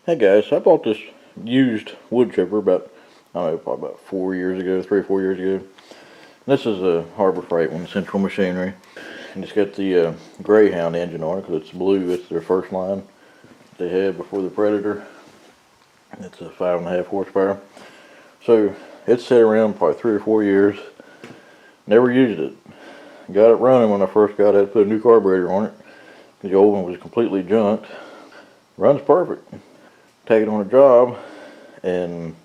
Hey guys, I bought this used wood chipper about, I don't know, probably about 4 years ago, 3 or 4 years ago. This is a Harbor Freight one, Central Machinery. And it's got the Greyhound engine on it because it's blue. It's their first line they had before the Predator. It's a 5.5 horsepower. So it's sat around probably 3 or 4 years. Never used it. Got it running when I first got it. I had to put a new carburetor on it. The old one was completely junked. Runs perfect. Take it on a job, and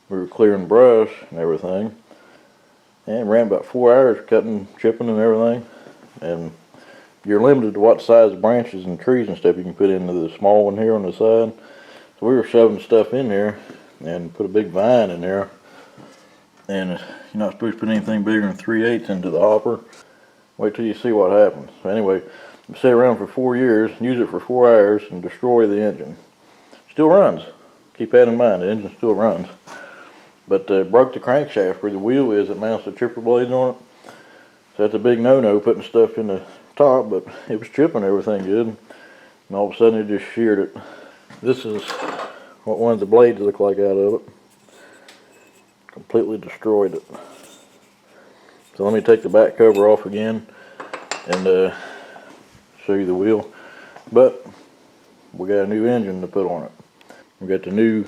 we were clearing brush and everything, and ran about 4 hours cutting, chipping and everything. And you're limited to what size branches and trees and stuff you can put into the small one here on the side. So we were shoving stuff in there and put a big vine in there, and you're not supposed to put anything bigger than 3/8 into the hopper. Wait till you see what happens. So anyway, sit around for 4 years, use it for 4 hours, and destroy the engine. Still runs. Keep that in mind, the engine still runs. But broke the crankshaft where the wheel is that mounts the chipper blades on it. So that's a big no-no, putting stuff in the top, but it was chipping everything good. And all of a sudden it just sheared it. This is what one of the blades look like out of it. Completely destroyed it. So let me take the back cover off again and show you the wheel. But we got a new engine to put on it. We got the new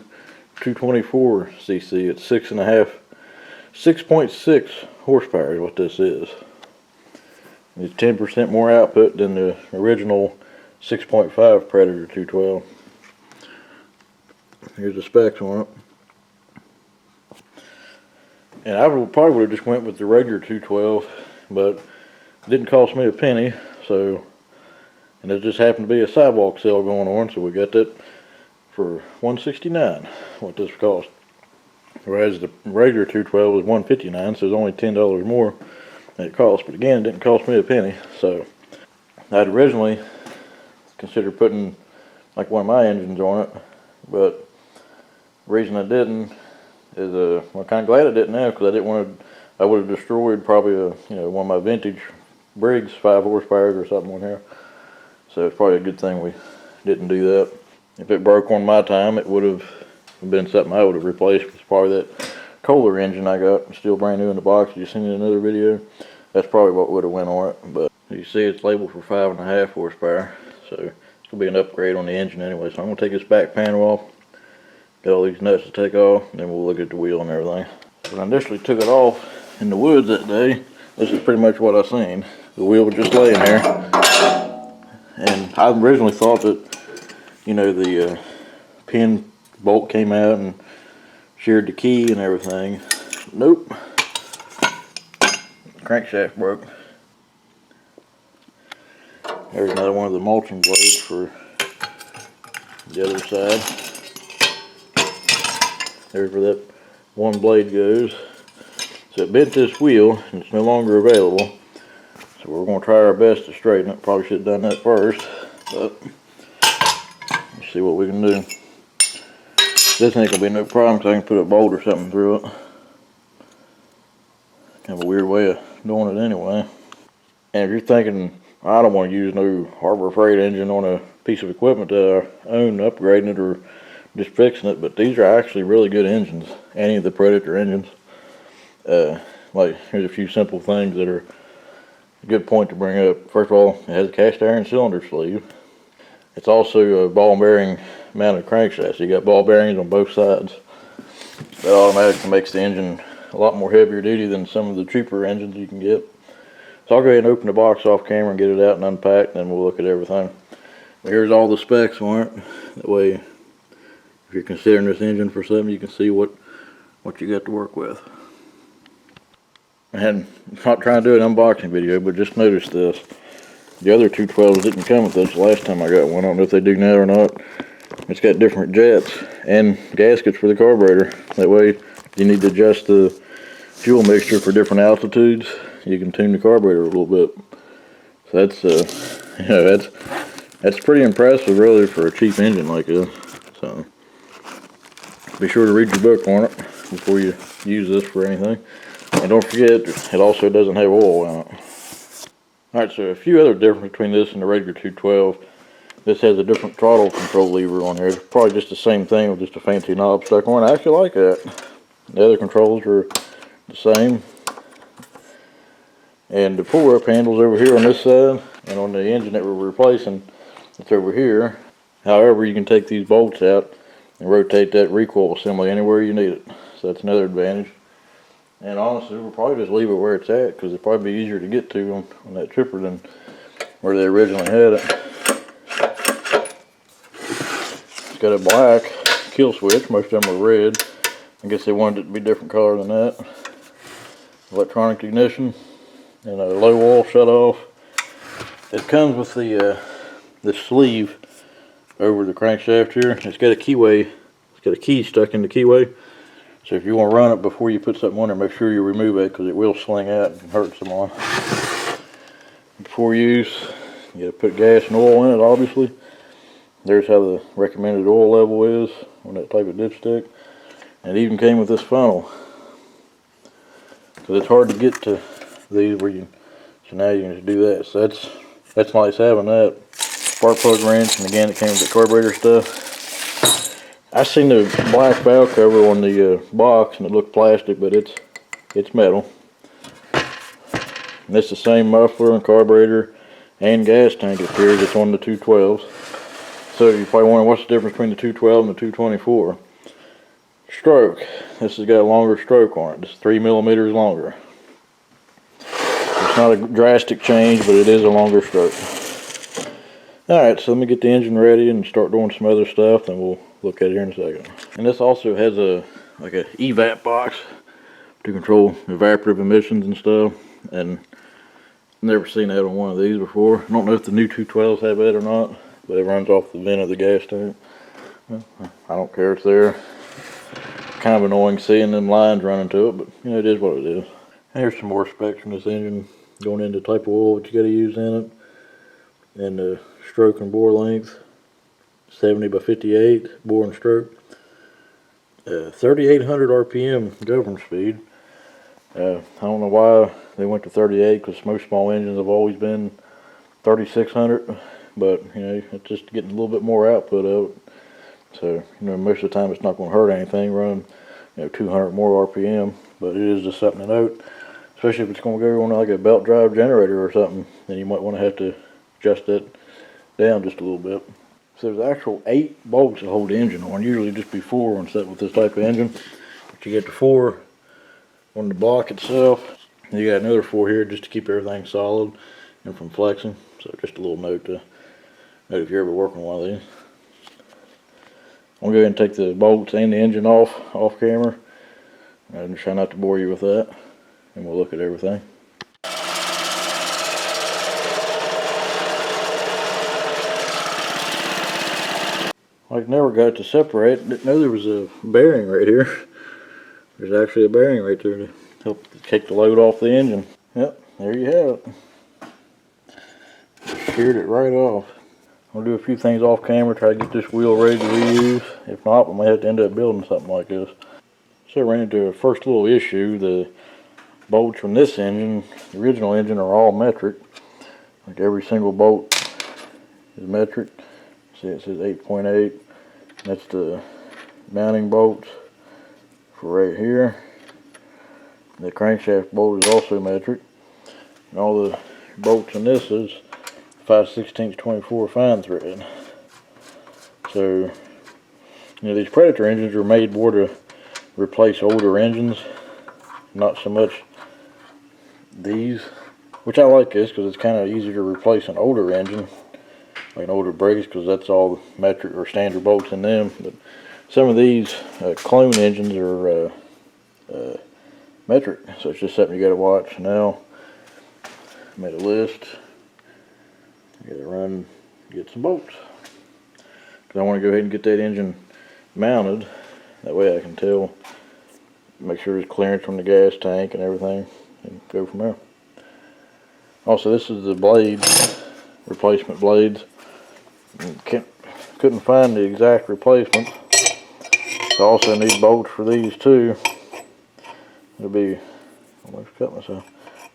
224cc. It's 6.6 horsepower is what this is. It's 10% more output than the original 6.5 Predator 212. Here's the specs on it. And I probably would have just went with the regular 212, but it didn't cost me a penny. So, and it just happened to be a sidewalk sale going on, so we got that for $169, what this cost. Whereas the regular 212 was $159, so it's only $10 more than it cost. But again, it didn't cost me a penny. So I'd originally considered putting like one of my engines on it, but the reason I didn't is well, I'm kind of glad I didn't now, because I didn't want to. I would have destroyed probably one of my vintage Briggs 5 horsepower or something on here. So it's probably a good thing we didn't do that. If it broke on my time, it would have been something I would have replaced. It's probably that Kohler engine I got, still brand new in the box. You seen it in another video. That's probably what would have went on it. But you see, it's labeled for 5.5 horsepower, so it's gonna be an upgrade on the engine anyway. So I'm gonna take this back panel off, got all these nuts to take off, and then we'll look at the wheel and everything. When I initially took it off in the woods that day, this is pretty much what I seen. The wheel was just laying there, and I originally thought that the pin bolt came out and sheared the key and everything. Nope. Crankshaft broke. There's another one of the mulching blades for the other side. There's where that one blade goes. So it bent this wheel and it's no longer available. So we're going to try our best to straighten it. Probably should have done that first, but let's see what we can do. This ain't gonna be no problem because I can put a bolt or something through it. Kind of a weird way of doing it anyway. And if you're thinking, I don't want to use no Harbor Freight engine on a piece of equipment that I own, upgrading it or just fixing it, but these are actually really good engines. Any of the Predator engines. Like, here's a few simple things that are a good point to bring up. First of all, it has a cast iron cylinder sleeve. It's also a ball bearing mounted crankshaft, so you got ball bearings on both sides. That automatically makes the engine a lot more heavier duty than some of the cheaper engines you can get. So I'll go ahead and open the box off camera and get it out and unpack, and then we'll look at everything. Here's all the specs on it. That way, if you're considering this engine for something, you can see what you got to work with. And I'm not trying to do an unboxing video, but just notice this. The other 212s didn't come with this last time I got one. I don't know if they do now or not. It's got different jets and gaskets for the carburetor. That way, if you need to adjust the fuel mixture for different altitudes, you can tune the carburetor a little bit. So that's pretty impressive, really, for a cheap engine like this. So be sure to read your book on it before you use this for anything. And don't forget, it also doesn't have oil in it. Alright, so a few other differences between this and the regular 212. This has a different throttle control lever on here. It's probably just the same thing with just a fancy knob stuck on. I actually like that. The other controls are the same. And the pull-up handle's over here on this side, and on the engine that we're replacing, it's over here. However, you can take these bolts out and rotate that recoil assembly anywhere you need it. So that's another advantage. And honestly, we'll probably just leave it where it's at, because it'll probably be easier to get to on that tripper than where they originally had it. It's got a black kill switch. Most of them are red. I guess they wanted it to be a different color than that. Electronic ignition and a low wall shut off. It comes with the sleeve over the crankshaft here. It's got a keyway. It's got a key stuck in the keyway. So if you want to run it before you put something on there, make sure you remove it, because it will sling out and hurt someone. Before use, you got to put gas and oil in it, obviously. There's how the recommended oil level is on that type of dipstick. And it even came with this funnel, because it's hard to get to these where you. So now you can just do that. So that's nice having that. Spark plug wrench, and again it came with the carburetor stuff. I seen the black valve cover on the box, and it looked plastic, but it's metal. And it's the same muffler and carburetor and gas tank up here that's on the 212s. So you probably wonder what's the difference between the 212 and the 224. Stroke. This has got a longer stroke on it. It's 3 millimeters longer. It's not a drastic change, but it is a longer stroke. Alright, so let me get the engine ready and start doing some other stuff, and we'll look at it here in a second. And this also has a evap box to control evaporative emissions and stuff, and I've never seen that on one of these before. I don't know if the new 212s have that or not, but it runs off the vent of the gas tank. Well, I don't care, it's there. Kind of annoying seeing them lines running to it, but you know, it is what it is. And here's some more specs from this engine, going into the type of oil that you got to use in it, and the stroke and bore length, 70 by 58 bore and stroke, 3,800 RPM governor speed. I don't know why they went to 38, because most small engines have always been 3,600, but you know, it's just getting a little bit more output of it. So you know, most of the time it's not going to hurt anything running 200 more RPM, but it is just something to note, especially if it's going to go on like a belt drive generator or something. Then you might want to have to adjust that down just a little bit. So there's actual 8 bolts that hold the engine on. Usually just be 4 on set with this type of engine, but you get the 4 on the block itself. And you got another 4 here just to keep everything solid and from flexing. So just a little note to note if you're ever working one of these. I'm going to go ahead and take the bolts and the engine off camera, and try not to bore you with that, and we'll look at everything. I never got to separate. Didn't know there was a bearing right here. There's actually a bearing right there to help take the load off the engine. Yep, there you have it. Sheared it right off. I'll do a few things off camera, try to get this wheel ready to reuse. If not, we may have to end up building something like this. So I ran into a first little issue. The bolts from this engine, the original engine, are all metric. Like every single bolt is metric. See, it says 8.8. That's the mounting bolts for right here. The crankshaft bolt is also metric. And all the bolts in this is 5/16 24 fine thread. So, you know, these Predator engines are made more to replace older engines, not so much these. Which I like this, because it's kind of easier to replace an older engine, like an older brakes, because that's all metric or standard bolts in them. But some of these clone engines are metric, so it's just something you got to watch. Now, I made a list. I got to run, get some bolts, because I want to go ahead and get that engine mounted. That way I can tell, make sure there's clearance from the gas tank and everything, and go from there. Also, this is the blades, replacement blades. Couldn't find the exact replacement. So I also need bolts for these too. It'll be, almost cut myself,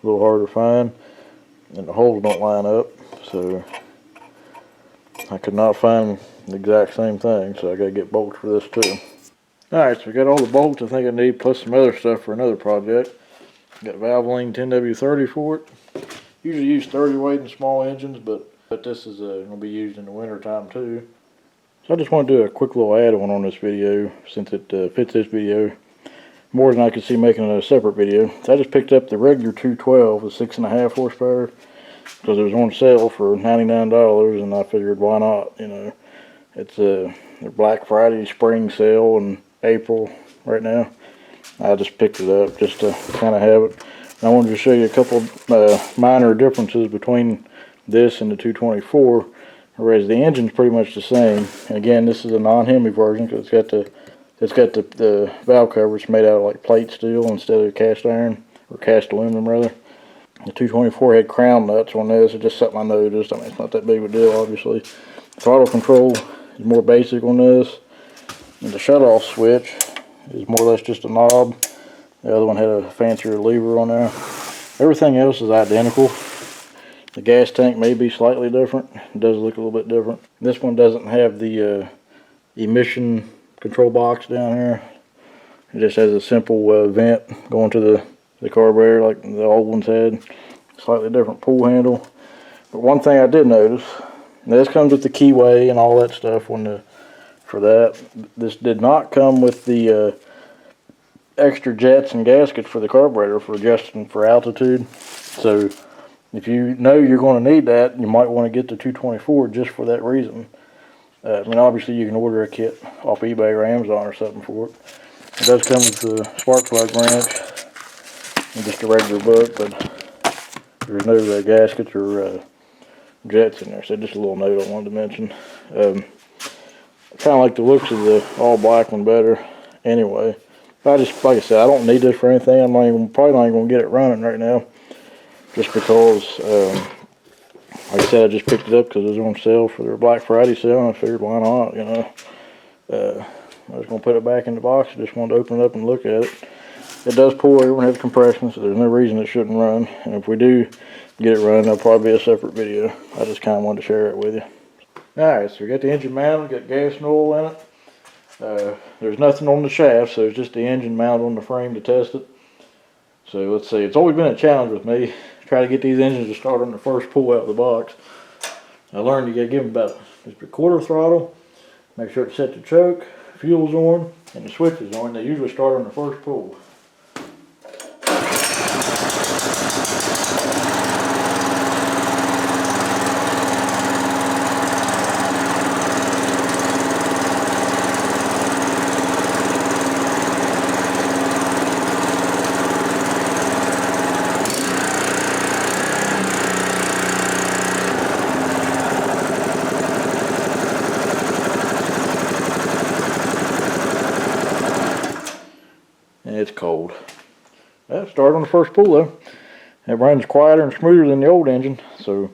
a little harder to find, and the holes don't line up. So I could not find the exact same thing, so I gotta get bolts for this too. Alright, so we got all the bolts I think I need, plus some other stuff for another project. Got Valvoline 10W30 for it. Usually use 30 weight in small engines, but this is going to be used in the winter time too. So I just want to do a quick little add-on on this video, since it fits this video more than I could see making a separate video. So I just picked up the regular 212 with 6.5 horsepower because it was on sale for $99, and I figured why not, you know. It's their Black Friday spring sale in April right now. I just picked it up just to kind of have it. And I wanted to show you a couple minor differences between this and the 224, whereas the engine's pretty much the same. And again, this is a non-Hemi version because it's got the valve cover. It's made out of like plate steel instead of cast iron, or cast aluminum rather. The 224 had crown nuts on this. It's just something I noticed. I mean, it's not that big of a deal, obviously. Throttle control is more basic on this. And the shut-off switch is more or less just a knob. The other one had a fancier lever on there. Everything else is identical. The gas tank may be slightly different. It does look a little bit different. This one doesn't have the emission control box down here. It just has a simple vent going to the carburetor like the old ones had. Slightly different pull handle. But one thing I did notice, this comes with the keyway and all that stuff for that. This did not come with the extra jets and gaskets for the carburetor for adjusting for altitude. So if you know you're going to need that, you might want to get the 224 just for that reason. I mean, obviously you can order a kit off eBay or Amazon or something for it. It does come with the spark plug wrench and just a regular book, but there's no gaskets or jets in there. So just a little note I wanted to mention. I kind of like the looks of the all black one better anyway. Like I said, I don't need this for anything. Probably not even going to get it running right now, just because, like I said, I just picked it up because it was on sale for their Black Friday sale, and I figured why not, you know. I was going to put it back in the box. I just wanted to open it up and look at it. It does pull overhead compression, so there's no reason it shouldn't run. And if we do get it running, there'll probably be a separate video. I just kind of wanted to share it with you. Alright, so we got the engine mounted, got gas and oil in it. There's nothing on the shaft, so it's just the engine mounted on the frame to test it. So let's see, it's always been a challenge with me, try to get these engines to start on the first pull out of the box. I learned you gotta give them about just a quarter throttle, make sure to set the choke, fuel's on, and the switch is on. They usually start on the first pull. And it's cold. Well, start on the first pull though. It runs quieter and smoother than the old engine. So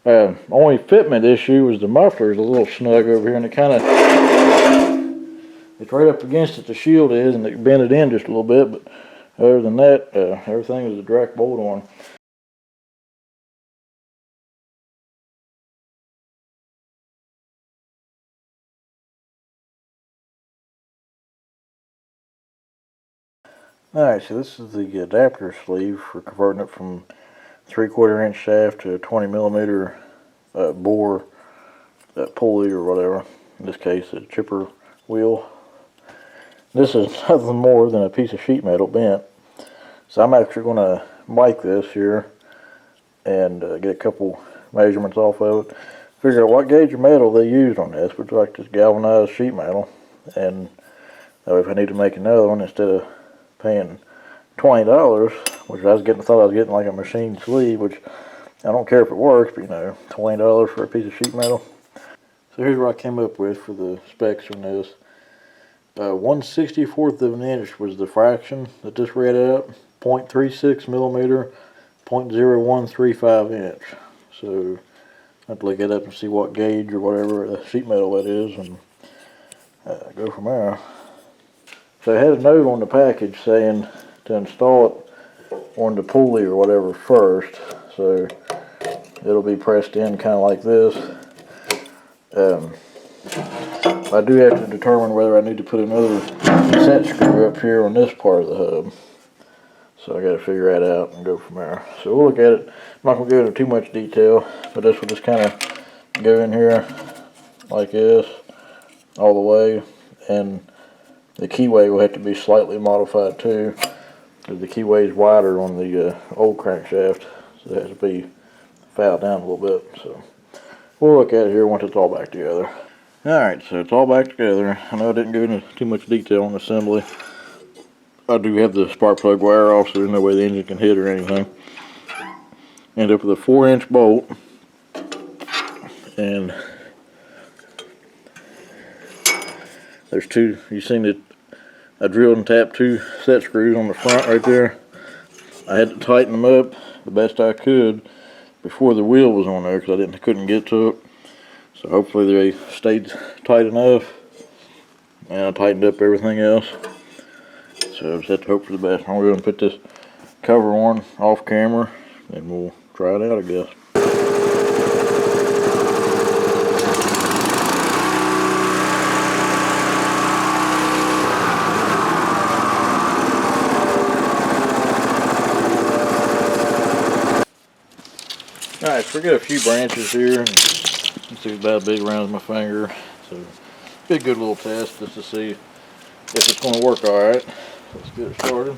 only fitment issue was the muffler is a little snug over here, and it's right up against it, the shield is, and it bent it in just a little bit, but other than that, everything was a direct bolt on. Alright, so this is the adapter sleeve for converting it from 3/4 inch shaft to a 20mm bore pulley or whatever. In this case, a chipper wheel. This is nothing more than a piece of sheet metal bent. So I'm actually going to mic this here and get a couple measurements off of it. Figure out what gauge of metal they used on this, which is like just galvanized sheet metal. And if I need to make another one, instead of paying $20, which thought I was getting like a machine sleeve, which I don't care if it works, but you know, $20 for a piece of sheet metal. So here's what I came up with for the specs on this. 1/64 of an inch was the fraction that this read out. 0.36mm, 0.0135 inch. So I have to look it up and see what gauge or whatever the sheet metal that is, and go from there. So it had a note on the package saying to install it on the pulley or whatever first. So it'll be pressed in kind of like this. I do have to determine whether I need to put another set screw up here on this part of the hub. So I got to figure that out and go from there. So we'll look at it. I'm not going to go into too much detail, but this will just kind of go in here like this all the way. And the keyway will have to be slightly modified too, because the keyway is wider on the old crankshaft. So it has to be filed down a little bit. So we'll look at it here once it's all back together. Alright, so it's all back together. I know I didn't go into too much detail on the assembly. I do have the spark plug wire off, so there's no way the engine can hit or anything. End up with a 4-inch bolt, and there's two. You seen that I drilled and tapped 2 set screws on the front right there. I had to tighten them up the best I could before the wheel was on there, because I couldn't get to it. So hopefully they stayed tight enough, and I tightened up everything else. So I just have to hope for the best. I'm going to put this cover on off camera, and we'll try it out, I guess. Alright, so we got a few branches here. You see about as big around as my finger. So be a good little test just to see if it's going to work alright. Let's get it started.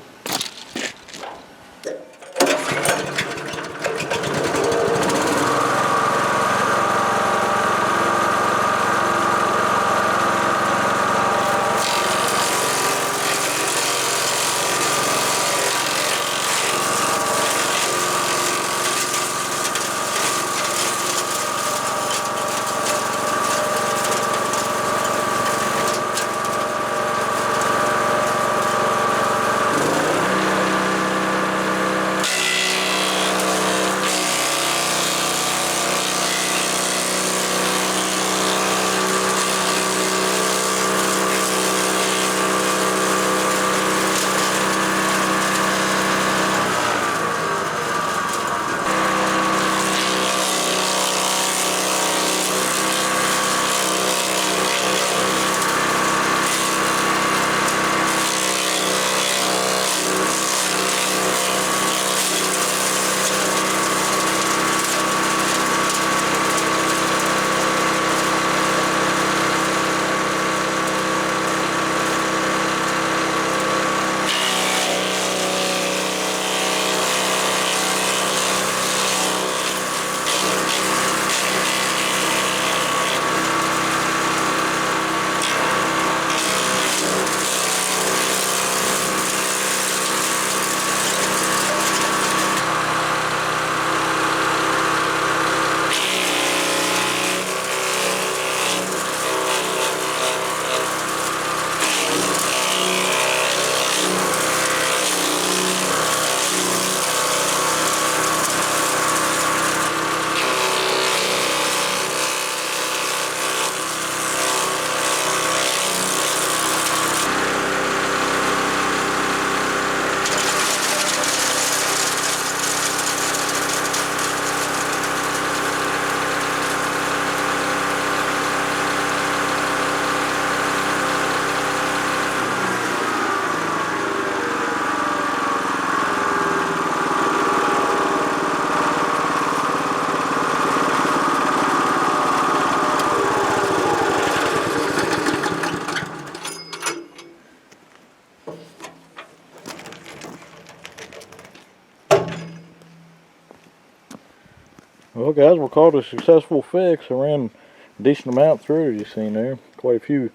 Well guys, we'll call it a successful fix. I ran a decent amount through, as you've seen there. Quite a few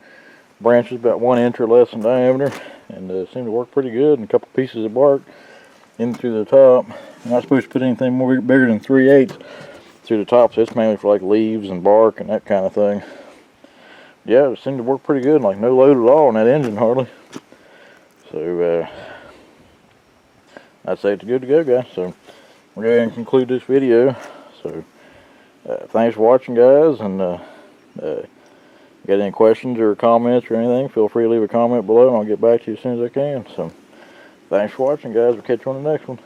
branches, about 1 inch or less in diameter, and seemed to work pretty good, and a couple pieces of bark in through the top. I'm not supposed to put anything more bigger than 3/8 through the top, so it's mainly for like leaves and bark and that kind of thing. Yeah, it seemed to work pretty good, like no load at all on that engine hardly. So I'd say it's good to go, guys. So we'll go ahead and conclude this video. So thanks for watching, guys, and got any questions or comments or anything, feel free to leave a comment below and I'll get back to you as soon as I can. So thanks for watching, guys. We'll catch you on the next one.